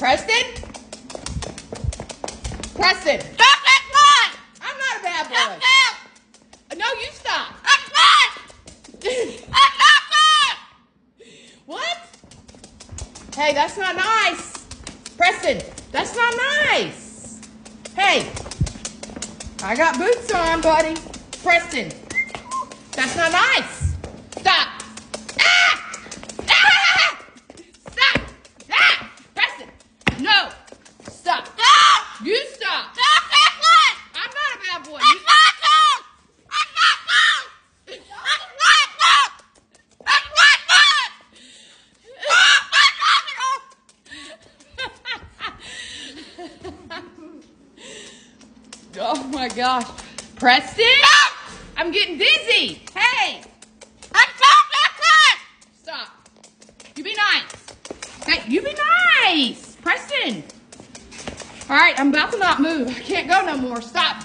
Preston? Preston! Stop that boy! I'm not a bad boy. Stop that! No, you stop. That's not! That's not good! What? Hey, that's not nice. Preston, that's not nice. Hey, I got boots on, buddy. Preston, that's not nice. Stop. Ah! Ah! Stop. Ah! Preston, no. Stop. Stop! You stop. Stop that boy! I'm not a bad boy. That's not good! That's not good! That's not good! That's not good! Stop! That's not good! Oh my gosh. Preston? I'm getting dizzy. Hey, That's not that good! stop. You be nice. Hey, you be nice. Preston. All right, I'm about to not move. I can't go no more. Stop.